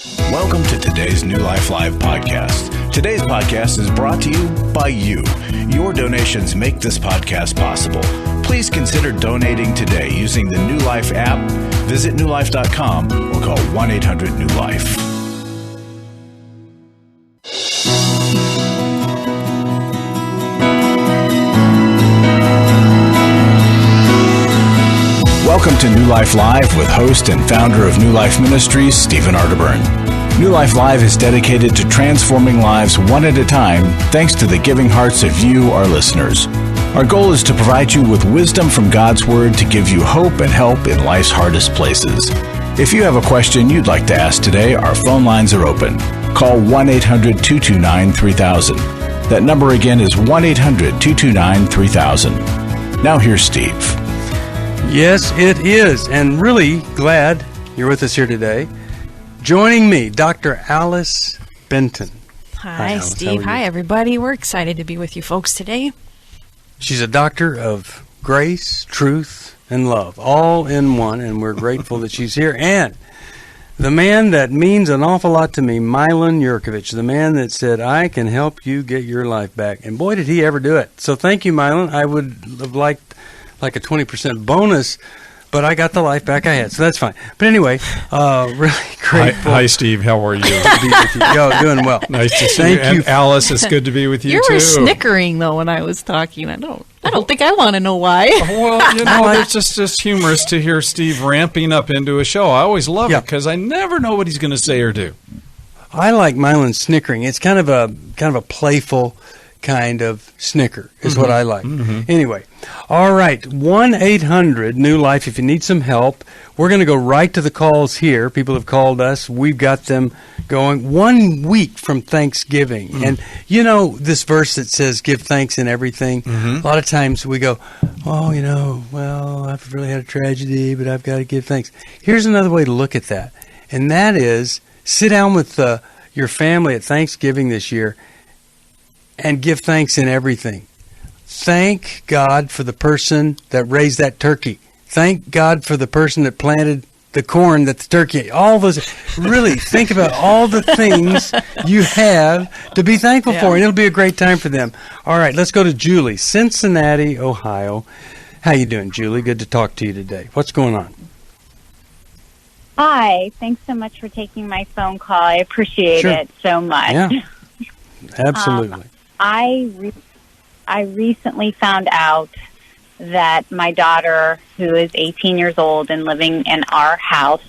Welcome to today's New Life Live podcast. Today's podcast is brought to you by you. Your donations make this podcast possible. Please consider donating today using the New Life app, visit newlife.com, or call 1-800-NEW-LIFE. Welcome to New Life Live with host and founder of New Life Ministries, Stephen Arterburn. New Life Live is dedicated to transforming lives one at a time thanks to the giving hearts of you, our listeners. Our goal is to provide you with wisdom from God's Word to give you hope and help in life's hardest places. If you have a question you'd like to ask today, our phone lines are open. Call 1-800-229-3000. That number again is 1-800-229-3000. Now here's Steve. Yes, it is, and really glad you're with us here today. Joining me, Dr. Alice Benton. Hi, Alice. Steve. Hi, everybody. We're excited to be with you folks today. She's a doctor of grace, truth, and love, all in one, and we're grateful that she's here. And the man that means an awful lot to me, Milan Yerkovich, the man that said, I can help you get your life back. And boy, did he ever do it. So thank you, Milan. I would have liked like a 20% bonus, but I got the life back I had, so that's fine. But anyway, really grateful. Hi, Steve. How are you? To be with you. Yo, doing well. Nice to see you. And Alice, it's good to be with you, you too. You were snickering, though, when I was talking. I don't think I want to know why. Well, you know, it's just humorous to hear Steve ramping up into a show. I always love it because I never know what he's going to say or do. I like Milan's snickering. It's kind of a playful kind of snicker is what I like. Mm-hmm. Anyway, all right, 1-800-NEW-LIFE if you need some help. We're going to go right to the calls here. People have called us. We've got them going 1 week from Thanksgiving. And you know this verse that says give thanks in everything? A lot of times we go, well, I've really had a tragedy, but I've got to give thanks. Here's another way to look at that, and that is sit down with your family at Thanksgiving this year and give thanks in everything. Thank God for the person that raised that turkey. Thank God for the person that planted the corn that the turkey ate. All those. Really, think about all the things you have to be thankful for, and it'll be a great time for them. All right, let's go to Julie, Cincinnati, Ohio. How you doing, Julie? Good to talk to you today. What's going on? Hi. Thanks so much for taking my phone call. I appreciate it so much. Yeah, absolutely. I recently found out that my daughter, who is 18 years old and living in our house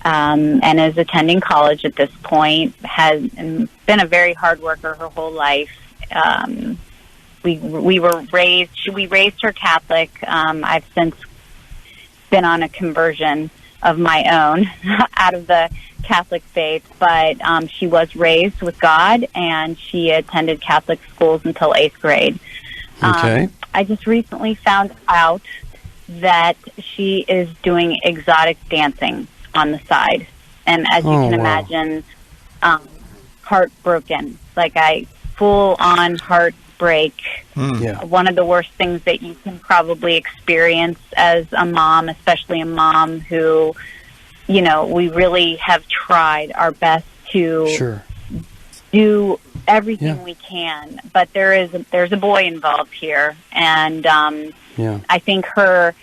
and is attending college at this point, has been a very hard worker her whole life. We raised her Catholic. I've since been on a conversion of my own out of the Catholic faith, but she was raised with God, and she attended Catholic schools until 8th grade. Okay. I just recently found out that she is doing exotic dancing on the side, and as you can imagine, heartbroken, like full-on heartbreak. One of the worst things that you can probably experience as a mom, especially a mom who, we really have tried our best to do everything we can, but there's a boy involved here, and I think her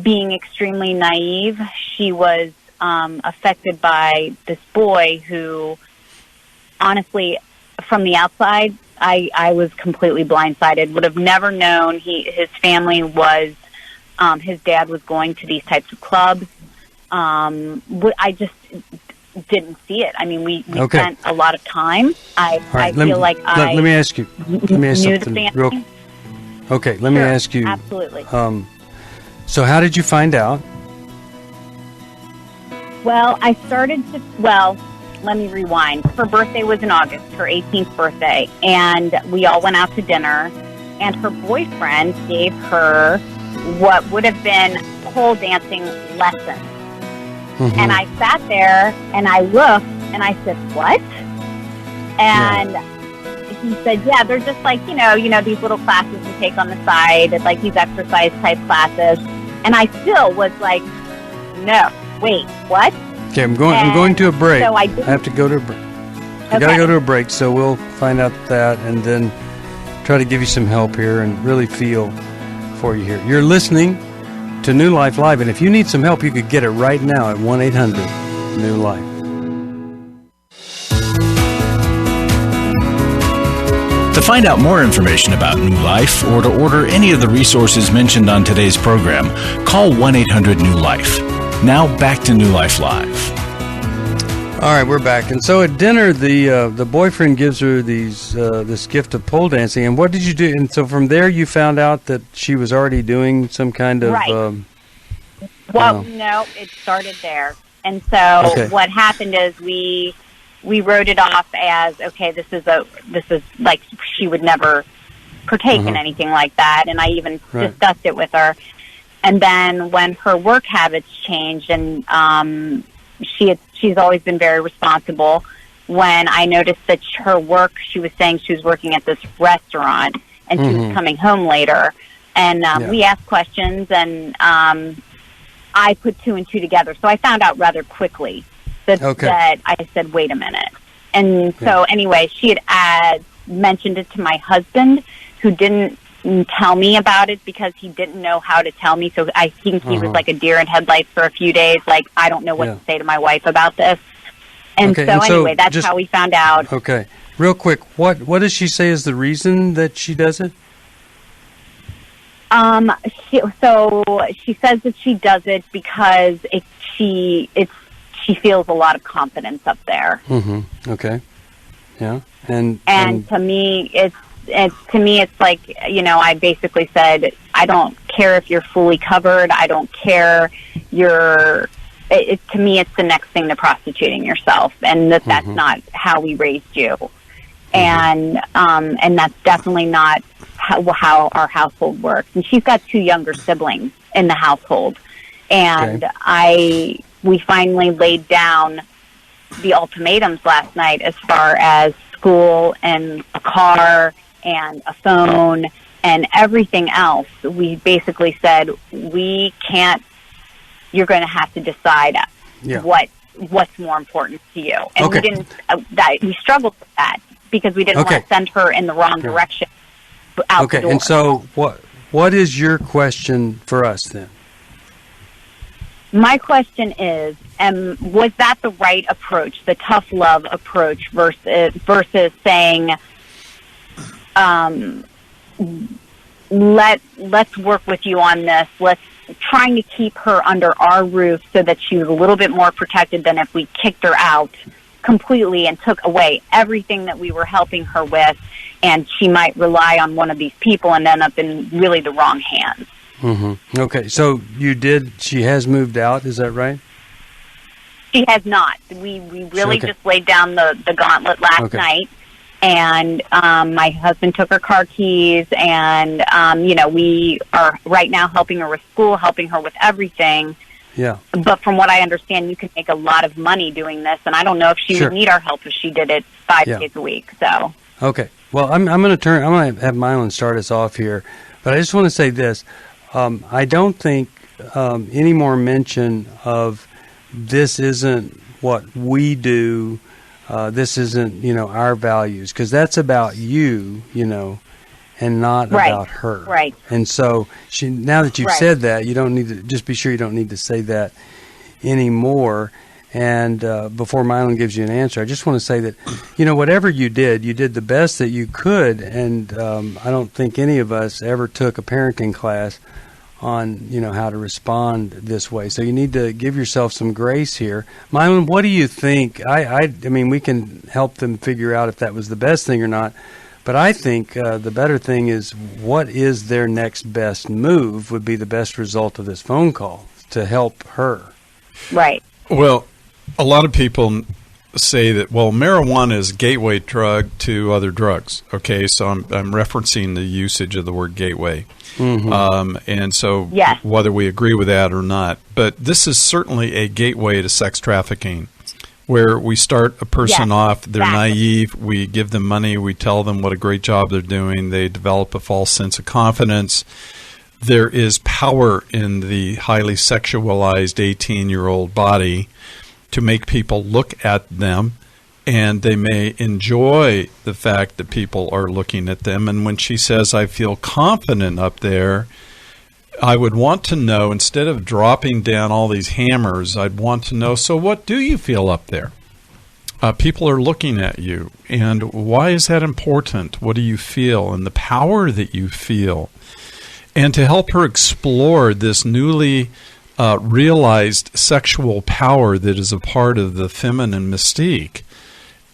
being extremely naive, she was affected by this boy who, honestly, from the outside, I was completely blindsided. Would have never known his family was, his dad was going to these types of clubs. I just didn't see it. I mean, we spent a lot of time. Let me ask you something real. Okay, let me ask you. Absolutely. So how did you find out? Well, let me rewind. Her birthday was in August, her 18th birthday, and we all went out to dinner, and her boyfriend gave her what would have been pole dancing lessons. And I sat there, and I looked, and I said, what? And he said, yeah, they're just like, these little classes you take on the side, it's like these exercise-type classes. And I still was like, no, wait, what? Okay, I'm going to a break. So I have to go to a break. I got to go to a break, so we'll find out that and then try to give you some help here and really feel for you here. You're listening to New Life Live, and if you need some help, you could get it right now at 1-800-NEW-LIFE. To find out more information about New Life or to order any of the resources mentioned on today's program, call 1-800-NEW-LIFE. Now back to New Life Live. All right, we're back. And so at dinner, the boyfriend gives her this gift of pole dancing. And what did you do? And so from there, you found out that she was already doing some kind of... Right. No, it started there. And so what happened is we wrote it off as, okay, this is like she would never partake in anything like that. And I even discussed it with her. And then when her work habits changed, and she's always been very responsible. When I noticed that her work, she was saying she was working at this restaurant, and she was coming home later. And we asked questions, and I put two and two together. So I found out rather quickly that I said, wait a minute. And so anyway, she had mentioned it to my husband, who didn't tell me about it because he didn't know how to tell me. So I think he was like a deer in headlights for a few days. Like, I don't know what to say to my wife about this. And so anyway, that's how we found out. Okay. Real quick, what does she say is the reason that she does it? She says that she does it because she feels a lot of confidence up there. Okay. Yeah. And to me, it's like, I basically said, I don't care if you're fully covered. I don't care. To me, it's the next thing to prostituting yourself, and that's not how we raised you. And that's definitely not how our household works. And she's got two younger siblings in the household. And we finally laid down the ultimatums last night as far as school and a car and a phone and everything else. We basically said, you're going to have to decide what's more important to you. And we didn't, we struggled with that because we didn't want to send her in the wrong direction out the door. And so what is your question for us then? My question is, was that the right approach, the tough love approach versus saying, let's work with you on this. Let's trying to keep her under our roof so that she was a little bit more protected than if we kicked her out completely and took away everything that we were helping her with, and she might rely on one of these people and end up in really the wrong hands. Okay, so she has moved out, is that right? She has not. We really just laid down the gauntlet last night. And my husband took her car keys, and, we are right now helping her with school, helping her with everything. Yeah. But from what I understand, you can make a lot of money doing this, and I don't know if she would need our help if she did it 5 days a week. So. Okay. Well, I'm going to have Milan start us off here, but I just want to say this. I don't think any more mention of this isn't what we do. This isn't, our values, because that's about you, and not about her. Right. And so now that you've said that, you don't need to, just be sure you don't need to say that anymore. And before Milan gives you an answer, I just want to say that, whatever you did the best that you could. And I don't think any of us ever took a parenting class on, how to respond this way. So you need to give yourself some grace here. Milan, what do you think? I mean, we can help them figure out if that was the best thing or not. But I think the better thing is, what is their next best move would be the best result of this phone call to help her. Right. Well, a lot of people say that, marijuana is a gateway drug to other drugs. Okay, so I'm referencing the usage of the word gateway. And so whether we agree with that or not, but this is certainly a gateway to sex trafficking, where we start a person off, they're naive, we give them money, we tell them what a great job they're doing, they develop a false sense of confidence. There is power in the highly sexualized 18-year-old body, to make people look at them, and they may enjoy the fact that people are looking at them. And when she says, I feel confident up there, I would want to know, instead of dropping down all these hammers, I'd want to know, so what do you feel up there? People are looking at you, and why is that important? What do you feel, and the power that you feel? And to help her explore this newly realized sexual power that is a part of the feminine mystique.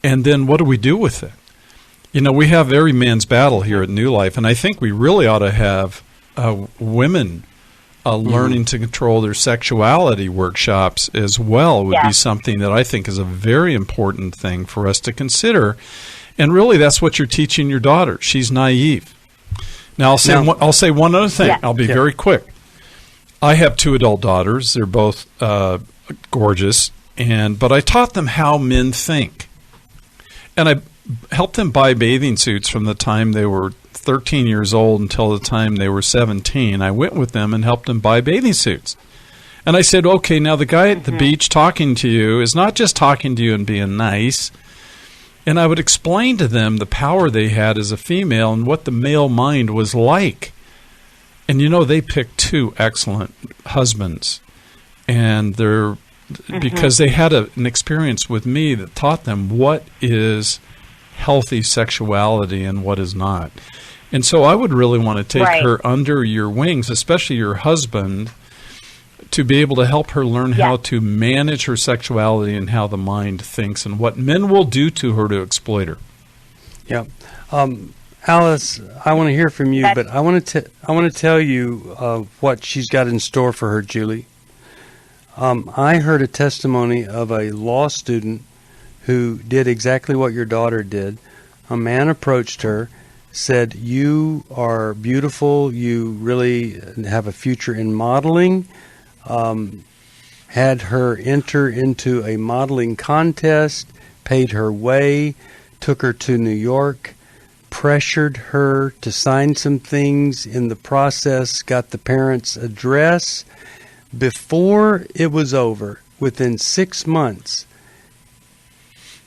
And then what do we do with it? You know, we have every man's battle here at New Life, and I think we really ought to have women learning to control their sexuality workshops as well would be something that I think is a very important thing for us to consider. And really, that's what you're teaching your daughter. She's naive. Now, I'll say one other thing. I'll be very quick. I have 2 adult daughters. They're both gorgeous, but I taught them how men think. And I helped them buy bathing suits from the time they were 13 years old until the time they were 17. I went with them and helped them buy bathing suits. And I said, okay, now the guy at the beach talking to you is not just talking to you and being nice. And I would explain to them the power they had as a female and what the male mind was like. And, you know, they picked 2 excellent husbands. And they're because they had an experience with me that taught them what is healthy sexuality and what is not. And so I would really want to take her under your wings, especially your husband, to be able to help her learn how to manage her sexuality and how the mind thinks and what men will do to her to exploit her. Yeah. Alice, I want to hear from you, but I want to tell you what she's got in store for her, Julie. I heard a testimony of a law student who did exactly what your daughter did. A man approached her, said, you are beautiful, you really have a future in modeling, had her enter into a modeling contest, paid her way, took her to New York, pressured her to sign some things in the process, got the parents' address. Before it was over, within 6 months,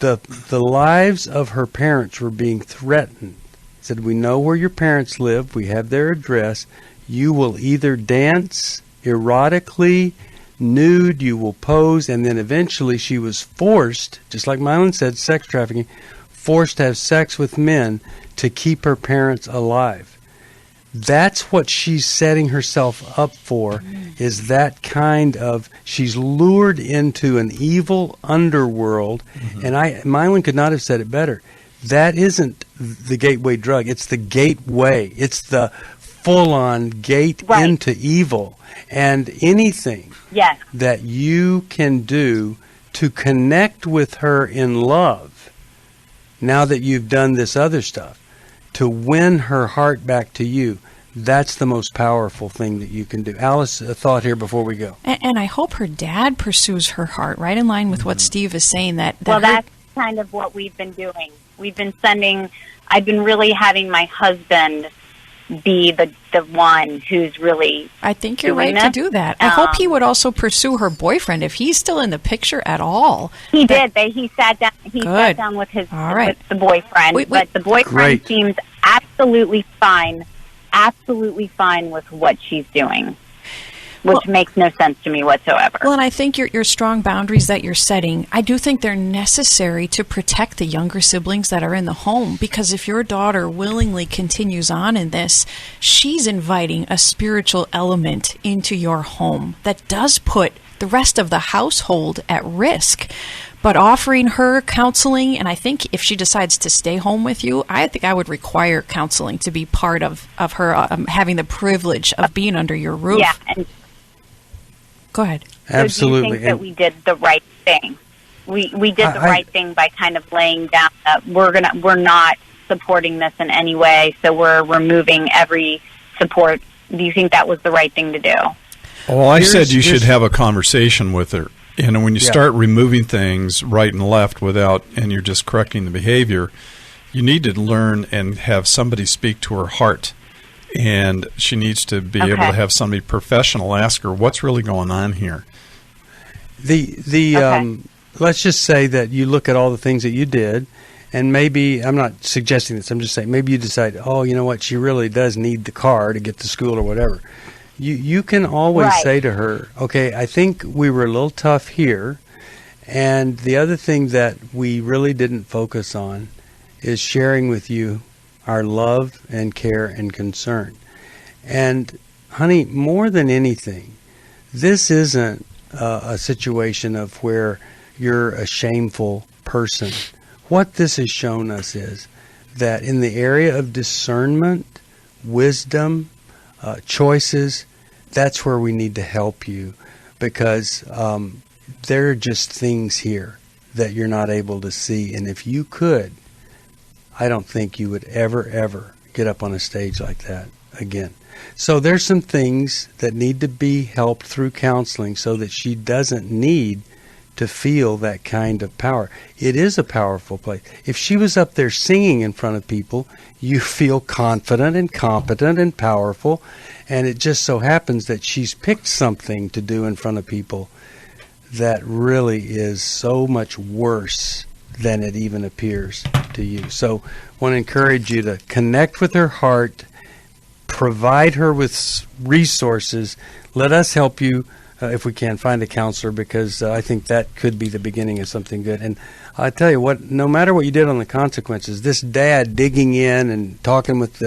the lives of her parents were being threatened. Said, we know where your parents live, we have their address, you will either dance erotically, nude, you will pose, and then eventually she was forced, just like Milan said, sex trafficking, forced to have sex with men to keep her parents alive. That's what she's setting herself up for, is that kind of, she's lured into an evil underworld, and Milan could not have said it better. That isn't the gateway drug. It's the gateway. It's the full-on gate into evil. And anything that you can do to connect with her in love, now that you've done this other stuff, to win her heart back to you, that's the most powerful thing that you can do. Alice, a thought here before we go. And I hope her dad pursues her heart, right in line with what Steve is saying. That's kind of what we've been doing. I've been really having my husband be the one who's really I think you're right to do that. I hope he would also pursue her boyfriend if he's still in the picture at all. He did. He sat down. Sat down with with the boyfriend. But the boyfriend seems absolutely fine with what she's doing, which makes no sense to me whatsoever. Well, and I think your strong boundaries that you're setting, I do think they're necessary to protect the younger siblings that are in the home, because if your daughter willingly continues on in this, she's inviting a spiritual element into your home that does put the rest of the household at risk. But offering her counseling, and I think if she decides to stay home with you, I think I would require counseling to be part of her having the privilege of being under your roof. Yeah. And go ahead. Absolutely. So do you think that we did the right thing? We did the right thing by kind of laying down that we're not supporting this in any way, so we're removing every support. Do you think that was the right thing to do? Well, I said you should have a conversation with her. And when you start removing things right and left and you're just correcting the behavior, you need to learn and have somebody speak to her heart. And she needs to be able to have somebody professional ask her, what's really going on here? let's just say that you look at all the things that you did, and maybe, I'm not suggesting this, I'm just saying, maybe you decide, oh, you know what, she really does need the car to get to school or whatever. You can always say to her, okay, I think we were a little tough here, and the other thing that we really didn't focus on is sharing with you our love and care and concern. And, honey, more than anything, this isn't a situation of where you're a shameful person. What this has shown us is that in the area of discernment, wisdom, choices, that's where we need to help you, because there are just things here that you're not able to see. And if you could, I don't think you would ever get up on a stage like that again. So there's some things that need to be helped through counseling so that she doesn't need to feel that kind of power. It is a powerful place. If she was up there singing in front of people, you feel confident and competent and powerful, and it just so happens that she's picked something to do in front of people that really is so much worse than it even appears to you. So I want to encourage you to connect with her heart, provide her with resources. Let us help you, if we can, find a counselor, because I think that could be the beginning of something good. And I tell you what, no matter what you did on the consequences, this dad digging in and talking with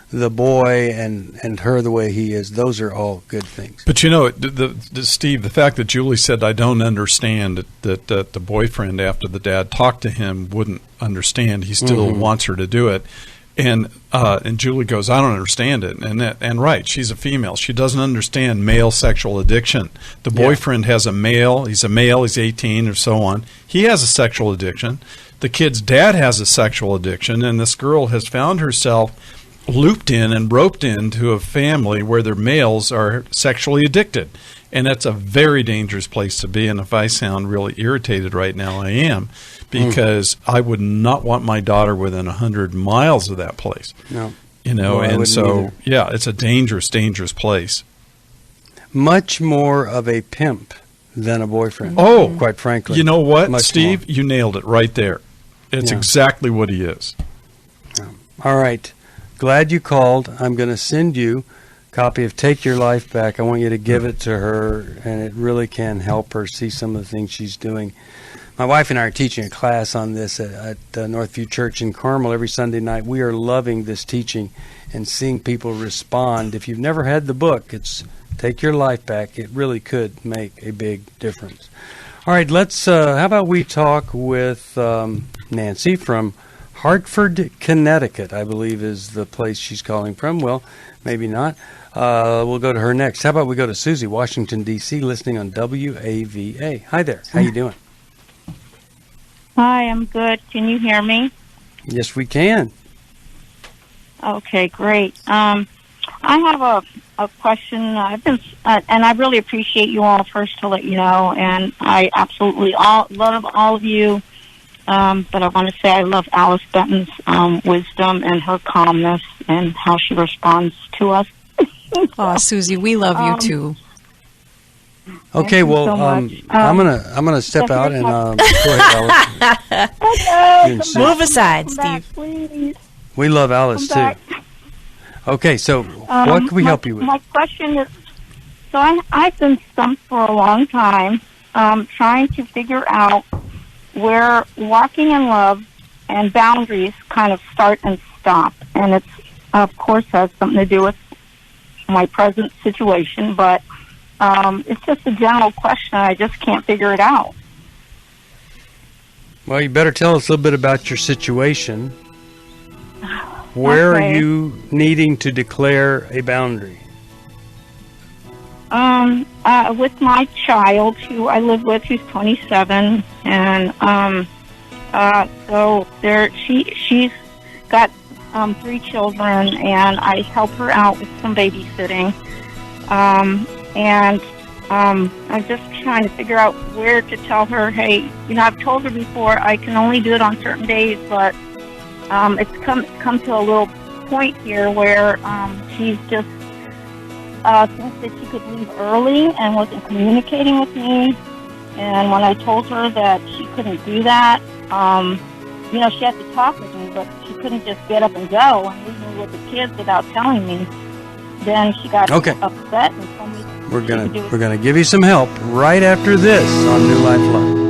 the boy and her the way he is, those are all good things. But you know, Steve, the fact that Julie said, I don't understand, that the boyfriend, after the dad talked to him, wouldn't understand. He still wants her to do it. And Julie goes, I don't understand it. And right, she's a female. She doesn't understand male sexual addiction. The boyfriend has a male, he's 18 or so on. He has a sexual addiction. The kid's dad has a sexual addiction, and this girl has found herself looped in and roped into a family where their males are sexually addicted. And that's a very dangerous place to be. And if I sound really irritated right now, I am, because I would not want my daughter within 100 miles of that place. No. You know, well, and so, yeah, it's a dangerous, dangerous place. Much more of a pimp than a boyfriend. Oh, quite frankly. You know what, Much Steve? more. You nailed it right there. It's exactly what he is. Yeah. All right. Glad you called. I'm going to send you a copy of Take Your Life Back. I want you to give it to her, and it really can help her see some of the things she's doing. My wife and I are teaching a class on this at Northview Church in Carmel every Sunday night. We are loving this teaching and seeing people respond. If you've never had the book, it's Take Your Life Back. It really could make a big difference. All right, let's. How about we talk with Nancy from Hartford, Connecticut, I believe is the place she's calling from. Well, maybe not. We'll go to her next. How about we go to Susie, Washington, D.C., listening on WAVA. Hi there. How you doing? Hi, I'm good. Can you hear me? Yes, we can. Okay, great. I have a question. I've been, and I really appreciate you all, first to let you know, and I absolutely love all of you. But I want to say I love Alice Benton's wisdom and her calmness and how she responds to us. Oh, Susie, we love you too. Okay, well, so I'm gonna step out and go ahead, Alice. Move aside, Come Steve. back, please. We love Alice Come too. back. Okay, so what can we help you with? My question is, so I've been stumped for a long time, trying to figure out where walking in love and boundaries kind of start and stop. And it's, of course, has something to do with my present situation, but it's just a general question. I just can't figure it out. Well, you better tell us a little bit about your situation. Where are you needing to declare a boundary? With my child, who I live with, who's 27, and so she's got 3 children, and I help her out with some babysitting, and I'm just trying to figure out where to tell her, hey, I've told her before I can only do it on certain days, but it's come to a little point here where she's just thinks that she could leave early and wasn't communicating with me, And when I told her that she couldn't do that, she had to talk with me, but she couldn't just get up and go and leave me with the kids without telling me. Then she got upset and told me we're gonna give you some help right after this on New Life Live.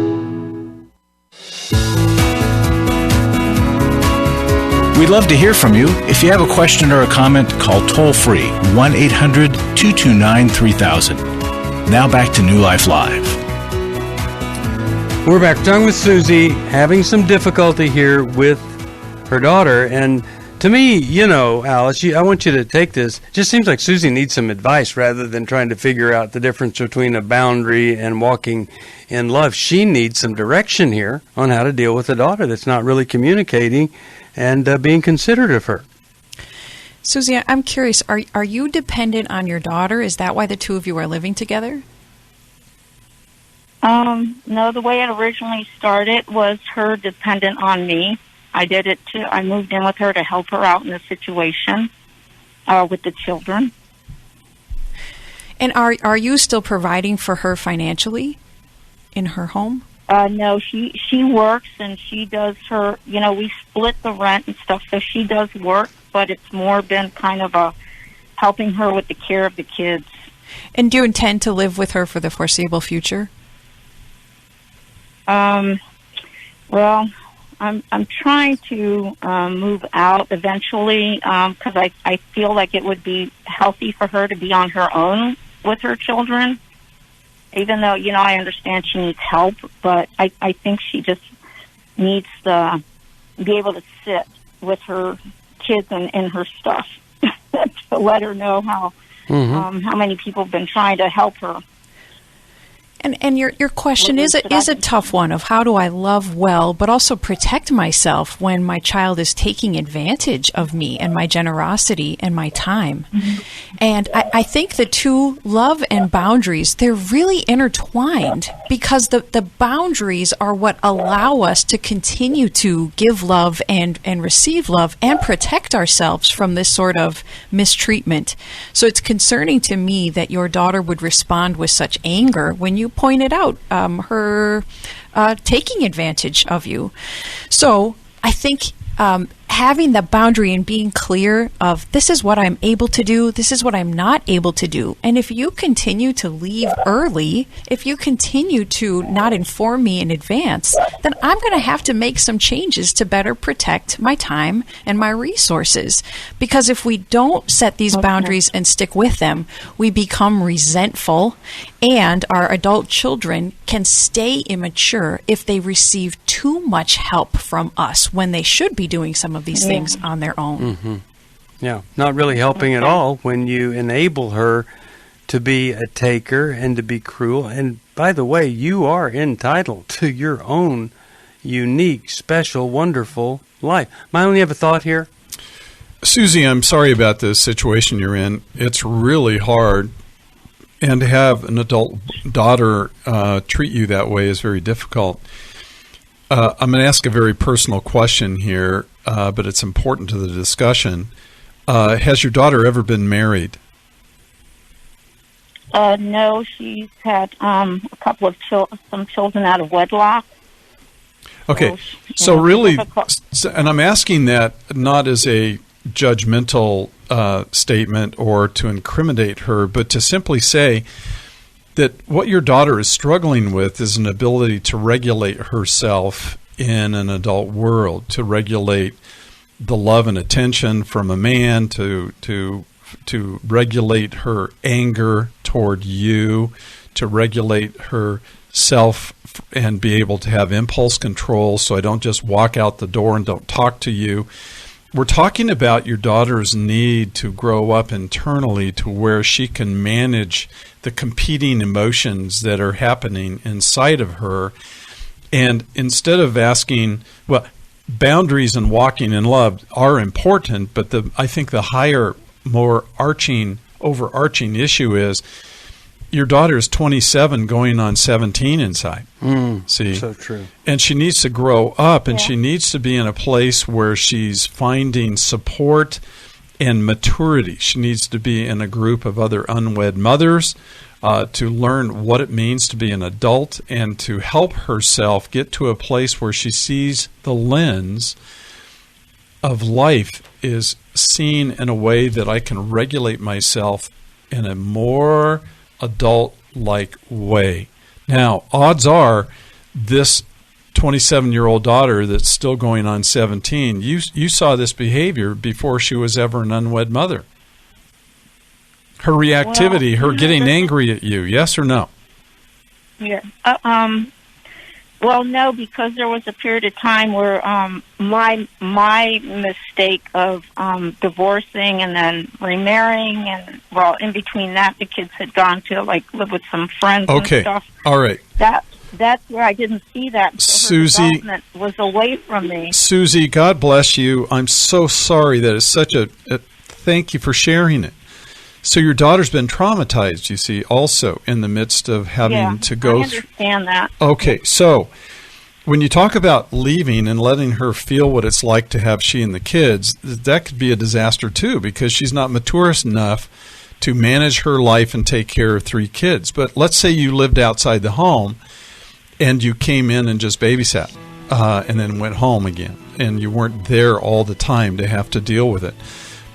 We'd love to hear from you. If you have a question or a comment, call toll-free 1-800-229-3000. Now back to New Life Live. We're back. Talking with Susie, having some difficulty here with her daughter. And to me, Alice, I want you to take this. It just seems like Susie needs some advice rather than trying to figure out the difference between a boundary and walking in love. She needs some direction here on how to deal with a daughter that's not really communicating and being considerate of her. Susie, I'm curious, are you dependent on your daughter? Is that why the two of you are living together? No, the way it originally started was her dependent on me. I moved in with her to help her out in the situation with the children. And are you still providing for her financially in her home? No, she works and she does her, we split the rent and stuff, so she does work, but it's more been kind of helping her with the care of the kids. And do you intend to live with her for the foreseeable future? Well, I'm trying to move out eventually because I feel like it would be healthy for her to be on her own with her children. Even though, I understand she needs help, but I think she just needs to be able to sit with her kids and her stuff to let her know how many people have been trying to help her. And your question is a tough one of how do I love well, but also protect myself when my child is taking advantage of me and my generosity and my time. Mm-hmm. And I think the two, love and boundaries, they're really intertwined because the boundaries are what allow us to continue to give love and receive love and protect ourselves from this sort of mistreatment. So it's concerning to me that your daughter would respond with such anger when you pointed out her taking advantage of you. So I think having the boundary and being clear of this is what I'm able to do, this is what I'm not able to do. And if you continue to leave early, if you continue to not inform me in advance, then I'm going to have to make some changes to better protect my time and my resources. Because if we don't set these boundaries and stick with them, we become resentful, and our adult children can stay immature if they receive too much help from us when they should be doing some of these things on their own. Mm-hmm. Yeah, not really helping at all when you enable her to be a taker and to be cruel. And by the way, you are entitled to your own unique, special, wonderful life. Milan, you have a thought here? Susie, I'm sorry about the situation you're in. It's really hard. And to have an adult daughter treat you that way is very difficult. I'm going to ask a very personal question here, but it's important to the discussion. Has your daughter ever been married? No, she's had a couple of some children out of wedlock. Okay, so really, and I'm asking that not as a judgmental statement or to incriminate her, but to simply say that what your daughter is struggling with is an ability to regulate herself in an adult world, to regulate the love and attention from a man, to regulate her anger toward you, to regulate herself and be able to have impulse control so I don't just walk out the door and don't talk to you. We're talking about your daughter's need to grow up internally to where she can manage the competing emotions that are happening inside of her. And instead of asking, well, boundaries and walking in love are important, but I think the higher, more overarching issue is your daughter is 27 going on 17 inside. See? So true. And she needs to grow up, and she needs to be in a place where she's finding support and maturity. She needs to be in a group of other unwed mothers to learn what it means to be an adult and to help herself get to a place where she sees the lens of life is seen in a way that I can regulate myself in a more adult-like way. Now, odds are this 27-year-old daughter that's still going on 17, you saw this behavior before she was ever an unwed mother. Her reactivity, her getting angry at you, yes or no? Yeah. Well, no, because there was a period of time where my mistake of divorcing and then remarrying, and in between that, the kids had gone to live with some friends and stuff. All right. That's where I didn't see that. So Susie, her development was away from me. Susie, God bless you. I'm so sorry that it's such a thank you for sharing it. So your daughter's been traumatized, you see, also in the midst of having to go through. I understand that. Okay, so when you talk about leaving and letting her feel what it's like to have she and the kids, that could be a disaster too, because she's not mature enough to manage her life and take care of 3 kids. But let's say you lived outside the home and you came in and just babysat and then went home again, and you weren't there all the time to have to deal with it.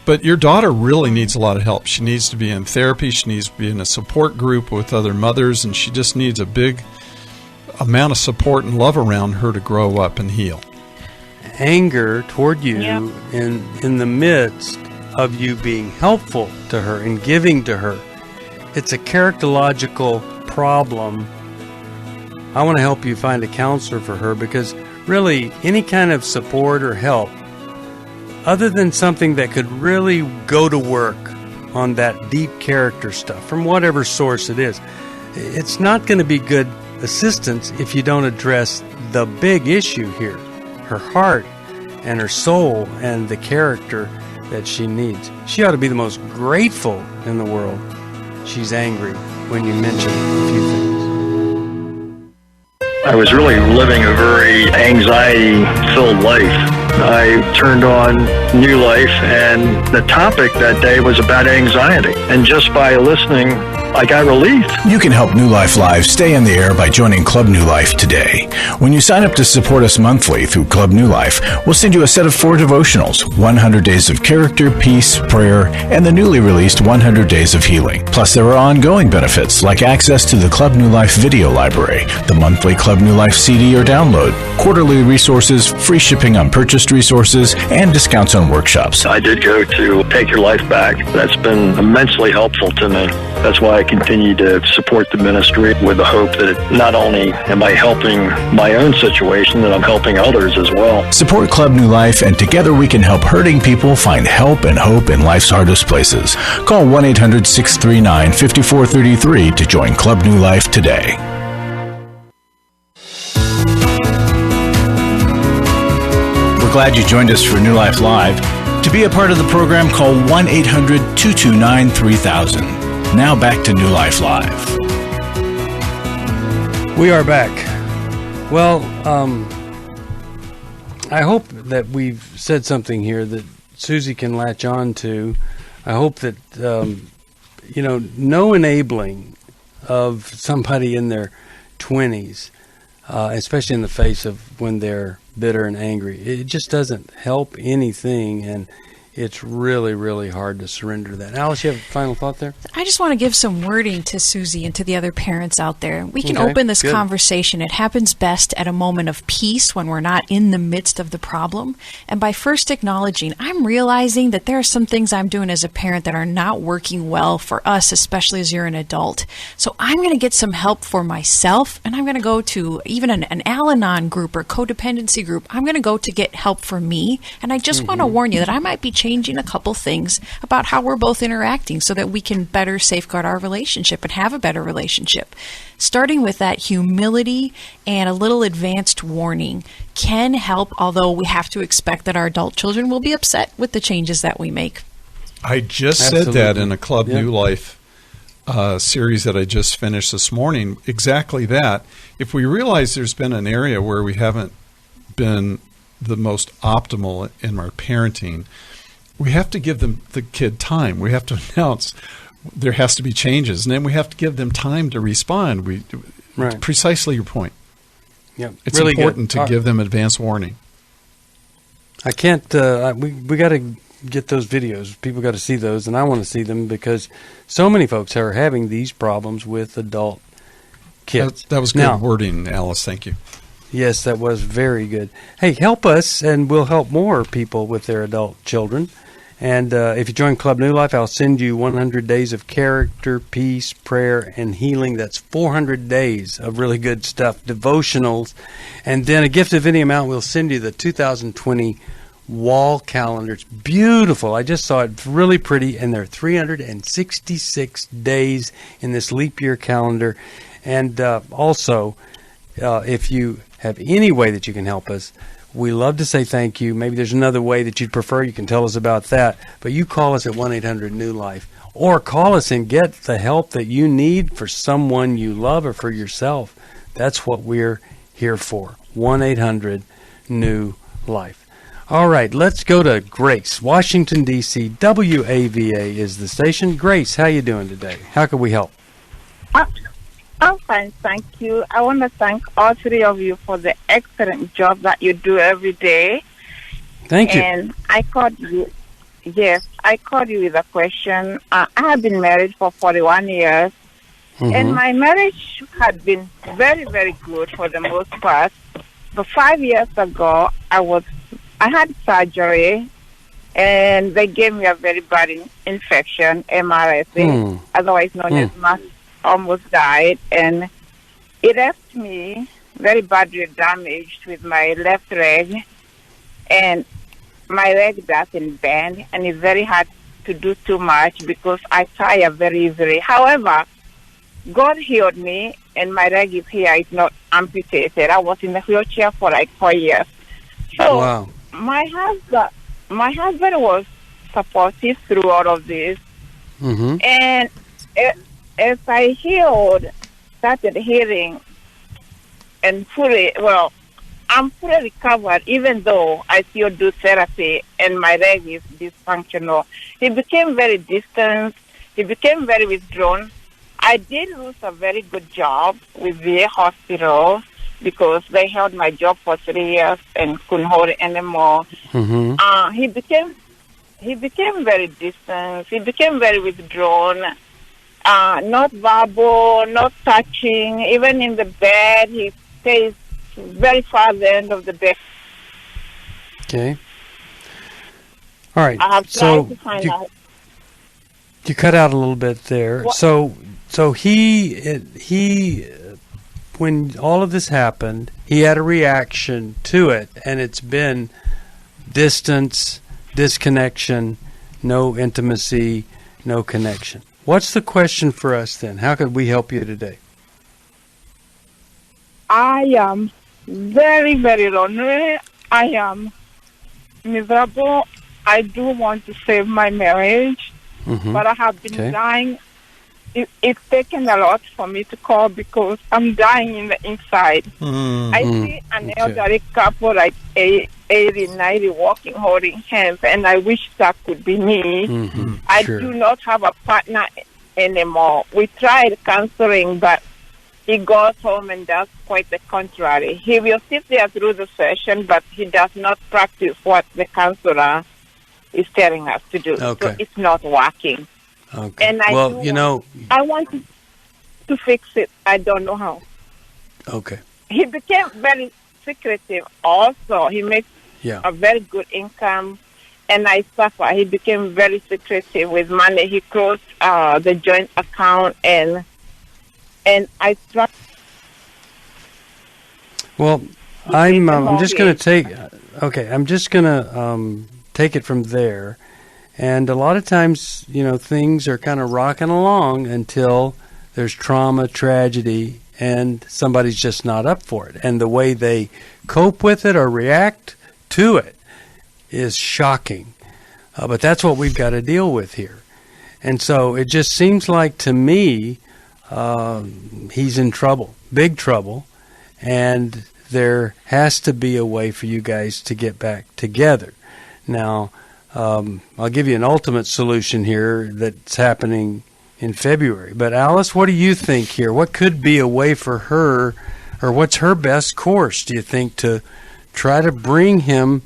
But your daughter really needs a lot of help. She needs to be in therapy. She needs to be in a support group with other mothers, and she just needs a big amount of support and love around her to grow up and heal. Anger toward you in the midst of you being helpful to her and giving to her. It's a characterological problem. I want to help you find a counselor for her, because really any kind of support or help, other than something that could really go to work on that deep character stuff, from whatever source it is, it's not going to be good assistance if you don't address the big issue here, her heart and her soul and the character that she needs. She ought to be the most grateful in the world. She's angry when you mention a few things. I was really living a very anxiety-filled life. I turned on New Life, and the topic that day was about anxiety. And just by listening, I got relief. You can help New Life Live stay in the air by joining Club New Life today. When you sign up to support us monthly through Club New Life, we'll send you a set of 4 devotionals, 100 Days of Character, Peace, Prayer, and the newly released 100 Days of Healing. Plus, there are ongoing benefits like access to the Club New Life video library, the monthly Club New Life CD or download, quarterly resources, free shipping on purchased resources, and discounts on workshops. I did go to Take Your Life Back. That's been immensely helpful to me. That's why I continue to support the ministry with the hope that not only am I helping my own situation, that I'm helping others as well. Support Club New Life, and together we can help hurting people find help and hope in life's hardest places. Call 1-800-639-5433 to join Club New Life today. We're glad you joined us for New Life Live. To be a part of the program, call 1-800-229-3000. Now back to New Life Live. We are back. Well, I hope that we've said something here that Susie can latch on to. I hope that, no enabling of somebody in their 20s, especially in the face of when they're bitter and angry. It just doesn't help anything, and it's really, really hard to surrender to that. Alice, you have a final thought there? I just want to give some wording to Susie and to the other parents out there. We can open this conversation. It happens best at a moment of peace when we're not in the midst of the problem. And by first acknowledging, I'm realizing that there are some things I'm doing as a parent that are not working well for us, especially as you're an adult. So I'm going to get some help for myself, and I'm going to go to even an Al-Anon group or codependency group. I'm going to go to get help for me. And I just want to warn you that I might be changing a couple things about how we're both interacting so that we can better safeguard our relationship and have a better relationship. Starting with that humility and a little advanced warning can help, although we have to expect that our adult children will be upset with the changes that we make. I just said that in a Club New Life series that I just finished this morning. Exactly that. If we realize there's been an area where we haven't been the most optimal in our parenting, we have to give the kid time. We have to announce, there has to be changes, and then we have to give them time to respond. Right. Precisely your point. Yeah, It's really important good. to give them advance warning. I can't. We got to get those videos. People got to see those, and I want to see them because so many folks are having these problems with adult kids. That was good Now, wording, Alice. Thank you. yes, that was very good. Hey, help us, and we'll help more people with their adult children. And if you join Club New Life, I'll send you 100 days of character, peace, prayer, and healing. That's 400 days of really good stuff, devotionals. And then a gift of any amount, we'll send you the 2020 wall calendar. It's beautiful. I just saw it. It's really pretty. And there are 366 days in this leap year calendar. And also, if you have any way that you can help us, we love to say thank you. Maybe there's another way that you'd prefer. You can tell us about that. But you call us at 1-800-NEW-LIFE. Or call us and get the help that you need for someone you love or for yourself. That's what we're here for. 1-800-NEW-LIFE. All right, let's go to Grace, Washington, D.C. WAVA is the station. Grace, how you doing today? How can we help? I'm fine, thank you. I want to thank all three of you for the excellent job that you do every day. Thank you. And I called you. Yes, I called you with a question. I have been married for 41 years, and my marriage had been very, very good for the most part. But 5 years ago, I had surgery, and they gave me a very bad infection, MRSA, otherwise known as almost died, and it left me very badly damaged with my left leg, and my leg doesn't bend, and it's very hard to do too much because I tire very easily. However, God healed me, and my leg is here. It's not amputated. I was in a wheelchair for like 4 years. So wow. my husband was supportive through all of this, and as I started healing, and I'm fully recovered, even though I still do therapy and my leg is dysfunctional. He became very distant. He became very withdrawn. I did lose a very good job with VA hospital because they held my job for 3 years and couldn't hold it anymore. He became very distant. He became very withdrawn. Not verbal, not touching. Even in the bed, he stays very far at the end of the bed. Okay. All right. I have tried to find out. You cut out a little bit there. What? So he, when all of this happened, he had a reaction to it, and it's been distance, disconnection, no intimacy, no connection. What's the question for us then? How could we help you today? I am very, very lonely. I am miserable. I do want to save my marriage, but I have been dying. It's taken a lot for me to call because I'm dying in the inside. I see an elderly couple like 80, 90 walking, holding hands, and I wish that could be me. I do not have a partner anymore. We tried counseling, but he goes home and does quite the contrary. He will sit there through the session, but he does not practice what the counselor is telling us to do. So it's not working. Okay. And I want to fix it. I don't know how. Okay. He became very secretive also. He makes a very good income, and I suffer. He became very secretive with money. He closed the joint account, and I struggle. Well, I'm just going to take. Okay, I'm just going to take it from there. And a lot of times, things are kind of rocking along until there's trauma, tragedy, and somebody's just not up for it. And the way they cope with it or react to it is shocking. But that's what we've got to deal with here. And so it just seems like to me he's in trouble, big trouble, and there has to be a way for you guys to get back together. Now, I'll give you an ultimate solution here that's happening in February. But Alice, what do you think here? What could be a way for her, or what's her best course, do you think, to try to bring him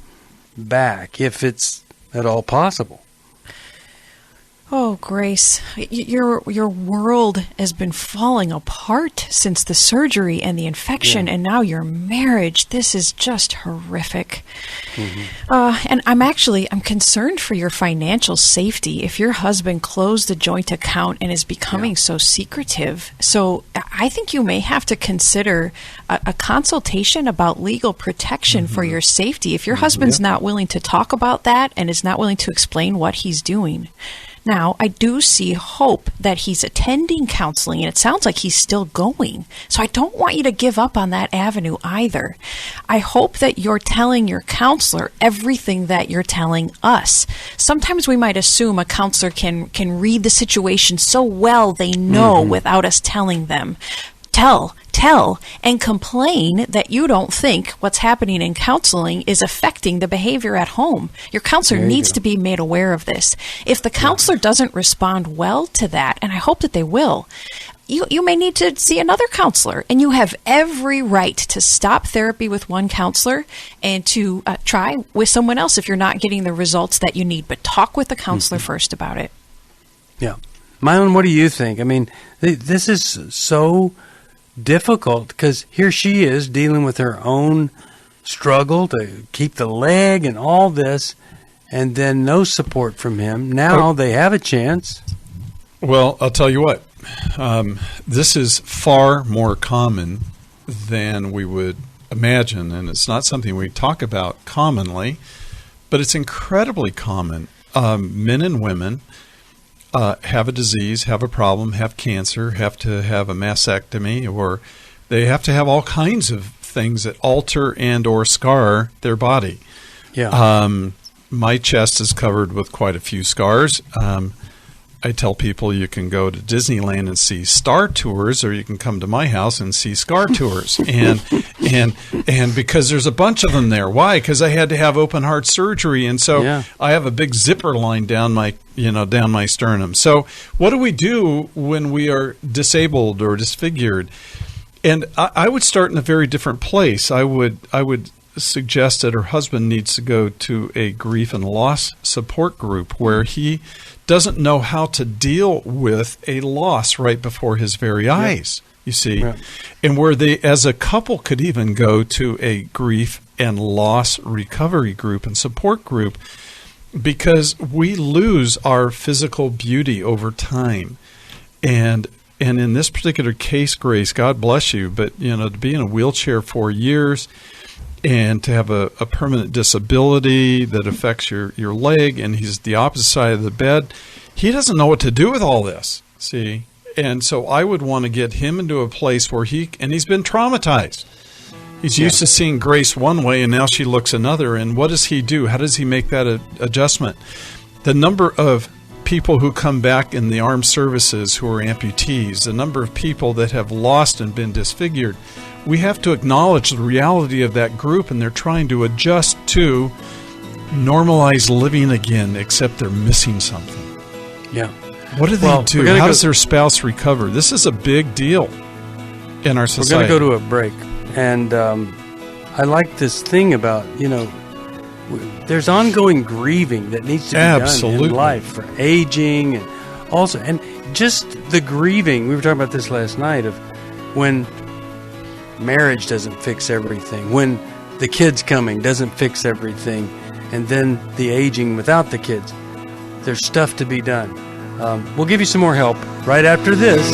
back, if it's at all possible? Oh, Grace, your world has been falling apart since the surgery and the infection, and now your marriage. This is just horrific. And I'm concerned for your financial safety if your husband closed a joint account and is becoming so secretive. So I think you may have to consider a consultation about legal protection for your safety if your husband's not willing to talk about that and is not willing to explain what he's doing. Now, I do see hope that he's attending counseling, and it sounds like he's still going. So I don't want you to give up on that avenue either. I hope that you're telling your counselor everything that you're telling us. Sometimes we might assume a counselor can read the situation so well they know without us telling them. Tell, and complain that you don't think what's happening in counseling is affecting the behavior at home. Your counselor needs to be made aware of this. If the counselor doesn't respond well to that, and I hope that they will, you may need to see another counselor, and you have every right to stop therapy with one counselor and to try with someone else if you're not getting the results that you need. But talk with the counselor first about it. Yeah. Milan, what do you think? I mean, this is so difficult because here she is dealing with her own struggle to keep the leg and all this, and then no support from him. Now they have a chance. Well, I'll tell you what. This is far more common than we would imagine, and it's not something we talk about commonly, but it's incredibly common. Men and women have a disease, have a problem, have cancer, have to have a mastectomy, or they have to have all kinds of things that alter and or scar their body. My chest is covered with quite a few scars. I tell people you can go to Disneyland and see star tours, or you can come to my house and see scar tours. And because there's a bunch of them there. Why? Because I had to have open heart surgery, and so I have a big zipper line down my sternum. So what do we do when we are disabled or disfigured? And I would start in a very different place. I would suggest that her husband needs to go to a grief and loss support group where he doesn't know how to deal with a loss right before his very eyes, you see, and where they, as a couple, could even go to a grief and loss recovery group and support group, because we lose our physical beauty over time. And in this particular case, Grace, God bless you, but to be in a wheelchair for years and to have a permanent disability that affects your leg, and he's the opposite side of the bed, he doesn't know what to do with all this, see? And so I would want to get him into a place where he's been traumatized. He's used to seeing Grace one way, and now she looks another, and what does he do? How does he make that adjustment? The number of people who come back in the armed services who are amputees, the number of people that have lost and been disfigured, we have to acknowledge the reality of that group, and they're trying to adjust to normalize living again, except they're missing something. Yeah. What do they do? How does their spouse recover? This is a big deal in our society. We're going to go to a break, and I like this thing about, there's ongoing grieving that needs to be done in life for aging, and also, and just the grieving. We were talking about this last night, of when marriage doesn't fix everything, when the kids coming doesn't fix everything, and then the aging without the kids. There's stuff to be done. We'll give you some more help right after this.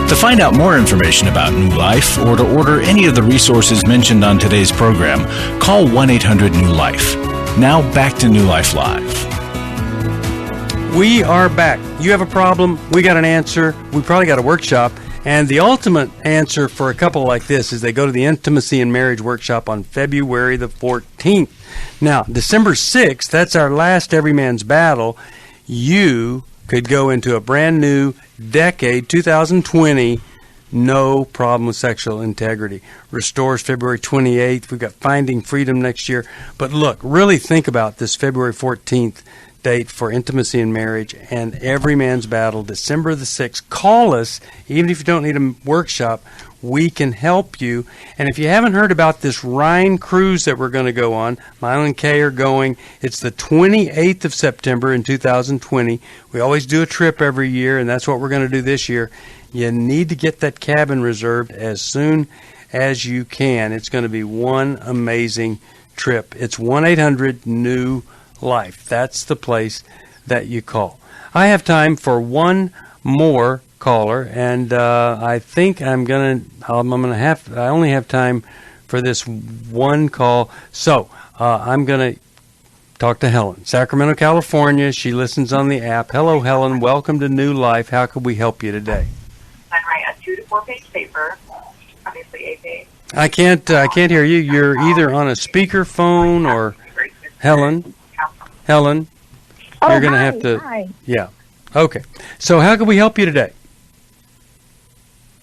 To find out more information about New Life or to order any of the resources mentioned on today's program, call 1-800-NEW-LIFE. Now back to New Life Live. We are back. You have a problem, we got an answer, we probably got a workshop, and the ultimate answer for a couple like this is they go to the Intimacy and Marriage Workshop on February the 14th. Now, December 6th, that's our last Every Man's Battle. You could go into a brand new decade, 2020, No problem with sexual integrity. Restores February 28th. We've got Finding Freedom next year. But look, really think about this February 14th date for Intimacy in Marriage and Every Man's Battle, December the 6th. Call us, even if you don't need a workshop. We can help you. And if you haven't heard about this Rhine cruise that we're going to go on, Milan and Kay are going. It's the 28th of September in 2020. We always do a trip every year, and that's what we're going to do this year. You need to get that cabin reserved as soon as you can. It's going to be one amazing trip. It's 1-800-NEW-LIFE. That's the place that you call. I have time for one more caller, and I think I only have time for this one call. So I'm going to talk to Helen, Sacramento, California. She listens on the app. Hello, Helen. Welcome to New Life. How can we help you today? I write a 2 to 4 page paper, obviously a page. I can't hear you. You're either on a speaker phone or Helen. You're going to have to. Hi. Yeah. Okay. So how can we help you today?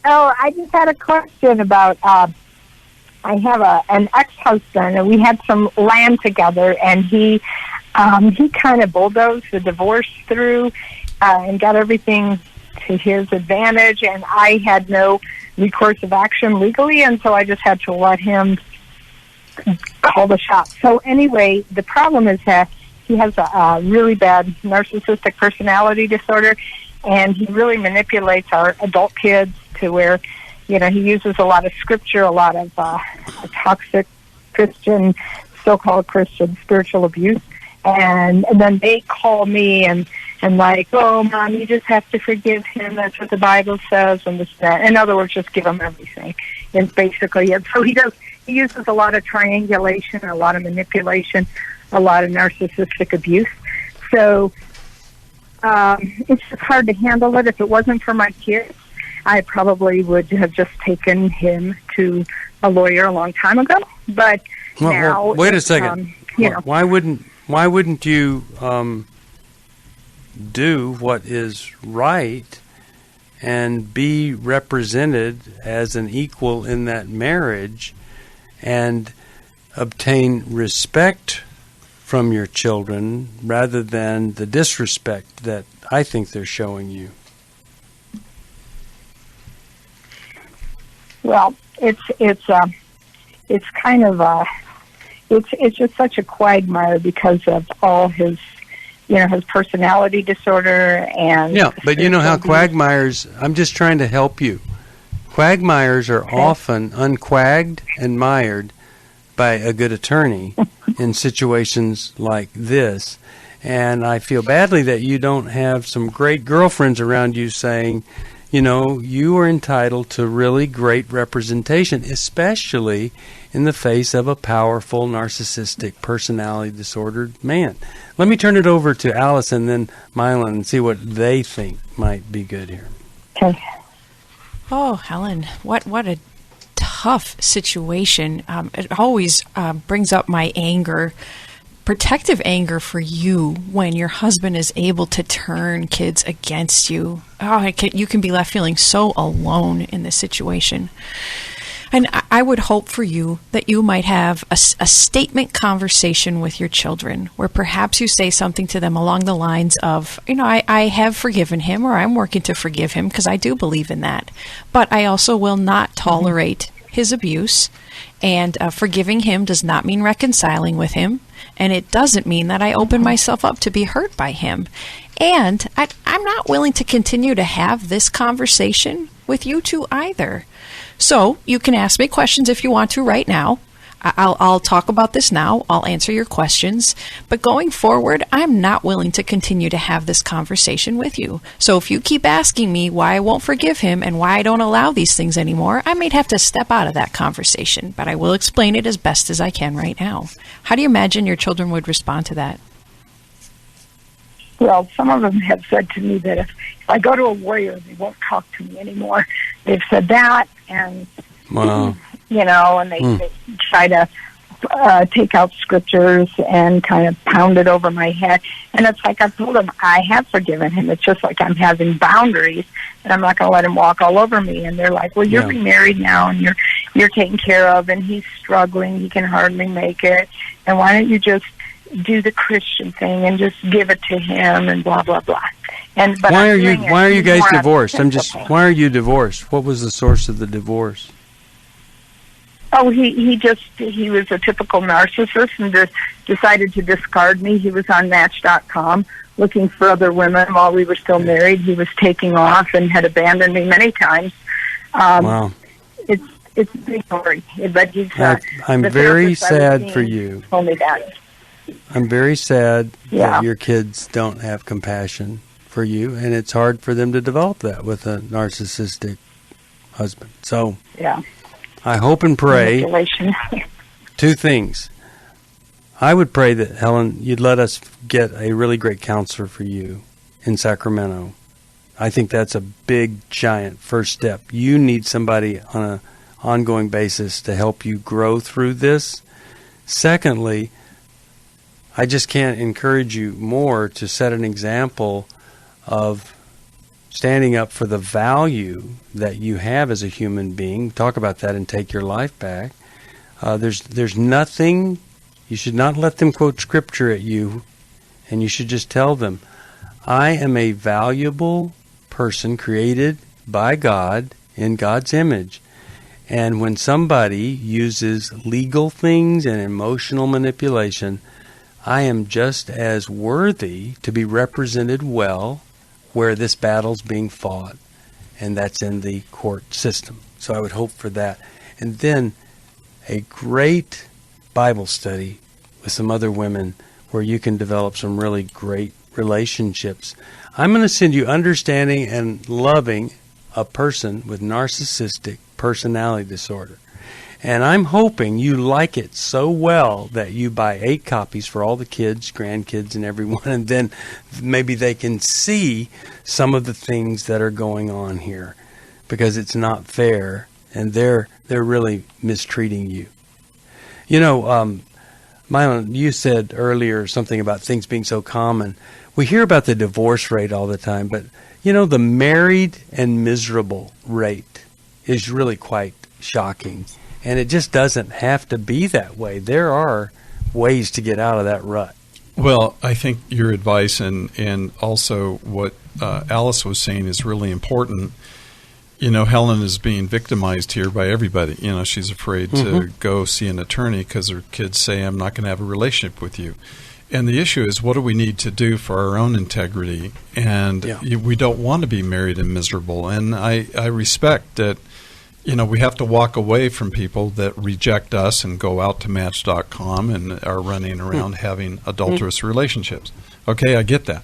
Oh, I just had a question about, I have an ex-husband, and we had some land together, and he kind of bulldozed the divorce through and got everything to his advantage, and I had no recourse of action legally, and so I just had to let him call the shots. So anyway, the problem is that he has a really bad narcissistic personality disorder, and he really manipulates our adult kids to where, he uses a lot of scripture, a lot of toxic Christian, so-called Christian spiritual abuse. And then they call me and like, oh, Mom, you just have to forgive him. That's what the Bible says, and this, that. In other words, just give him everything. It's basically it. So he uses a lot of triangulation, a lot of manipulation, a lot of narcissistic abuse. So it's just hard to handle it. If it wasn't for my kids, I probably would have just taken him to a lawyer a long time ago. But now, wait a second. Why wouldn't you do what is right and be represented as an equal in that marriage and obtain respect from your children rather than the disrespect that I think they're showing you? Well, it's kind of it's just such a quagmire because of all his his personality disorder and but you know how quagmires. I'm just trying to help you. Quagmires are often unquagged and mired by a good attorney in situations like this, and I feel badly that you don't have some great girlfriends around you saying, you are entitled to really great representation, especially in the face of a powerful, narcissistic, personality disordered man. Let me turn it over to Alice and then Milan and see what they think might be good here. Okay. Oh, Helen, what a tough situation. It always brings up my anger, protective anger for you when your husband is able to turn kids against you. You can be left feeling so alone in this situation. And I would hope for you that you might have a statement conversation with your children where perhaps you say something to them along the lines of, I have forgiven him, or I'm working to forgive him because I do believe in that. But I also will not tolerate his abuse, and forgiving him does not mean reconciling with him, and it doesn't mean that I open myself up to be hurt by him. And I'm not willing to continue to have this conversation with you two either. So you can ask me questions if you want to right now. I'll talk about this now. I'll answer your questions. But going forward, I'm not willing to continue to have this conversation with you. So if you keep asking me why I won't forgive him and why I don't allow these things anymore, I may have to step out of that conversation. But I will explain it as best as I can right now. How do you imagine your children would respond to that? Well, some of them have said to me that if I go to a lawyer, they won't talk to me anymore. They've said that, and wow. and they try to take out scriptures and kind of pound it over my head. And it's like I told him, I have forgiven him. It's just like I'm having boundaries, and I'm not going to let him walk all over me. And they're like, well, you're remarried now, and you're taken care of, and he's struggling. He can hardly make it. And why don't you just do the Christian thing and just give it to him and blah, blah, blah. And but why are you guys divorced? Why are you divorced? What was the source of the divorce? Oh, he was a typical narcissist and decided to discard me. He was on Match.com looking for other women while we were still married. He was taking off and had abandoned me many times. Wow. It's a big story, but he's. I'm very sad for you. Told me that. I'm very sad that your kids don't have compassion for you, and it's hard for them to develop that with a narcissistic husband. So I hope and pray two things. I would pray that, Helen, you'd let us get a really great counselor for you in Sacramento. I think that's a big, giant first step. You need somebody on an ongoing basis to help you grow through this. Secondly, I just can't encourage you more to set an example of standing up for the value that you have as a human being. Talk about that and take your life back. There's nothing, you should not let them quote scripture at you, and you should just tell them, I am a valuable person created by God in God's image. And when somebody uses legal things and emotional manipulation, I am just as worthy to be represented well where this battle's being fought, and that's in the court system. So I would hope for that. And then a great Bible study with some other women where you can develop some really great relationships. I'm going to send you Understanding and Loving a Person with Narcissistic Personality Disorder. And I'm hoping you like it so well that you buy 8 copies for all the kids, grandkids, and everyone, and then maybe they can see some of the things that are going on here, because it's not fair, and they're really mistreating you. You know, Milan, you said earlier something about things being so common. We hear about the divorce rate all the time, but, you know, the married and miserable rate is really quite shocking. And it just doesn't have to be that way. There are ways to get out of that rut. Well, I think your advice and also what Alice was saying is really important. You know, Helen is being victimized here by everybody. You know, she's afraid to go see an attorney because her kids say, I'm not going to have a relationship with you. And the issue is, what do we need to do for our own integrity? And we don't want to be married and miserable. And I respect that. You know, we have to walk away from people that reject us and go out to Match.com and are running around having adulterous relationships. Okay, I get that.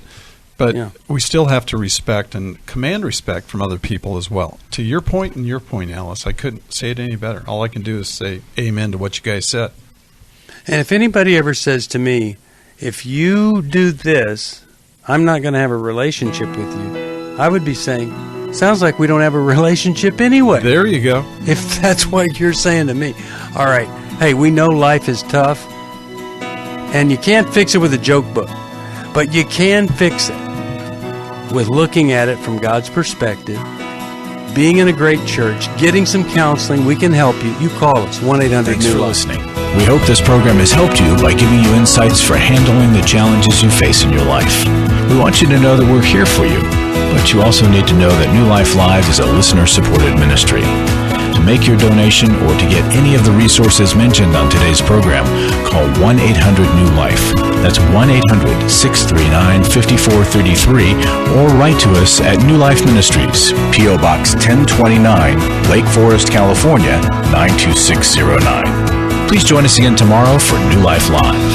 But we still have to respect and command respect from other people as well. To your point and your point, Alice, I couldn't say it any better. All I can do is say amen to what you guys said. And if anybody ever says to me, if you do this, I'm not going to have a relationship with you, I would be saying, sounds like we don't have a relationship anyway. There you go. If that's what you're saying to me. All right. Hey, we know life is tough, and you can't fix it with a joke book, but you can fix it with looking at it from God's perspective, being in a great church, getting some counseling. We can help you. You call us, 1-800-NEW-LIFE. Thanks for listening. We hope this program has helped you by giving you insights for handling the challenges you face in your life. We want you to know that we're here for you. But you also need to know that New Life Live is a listener-supported ministry. To make your donation or to get any of the resources mentioned on today's program, call 1-800-NEW-LIFE. That's 1-800-639-5433, or write to us at New Life Ministries, P.O. Box 1029, Lake Forest, California, 92609. Please join us again tomorrow for New Life Live.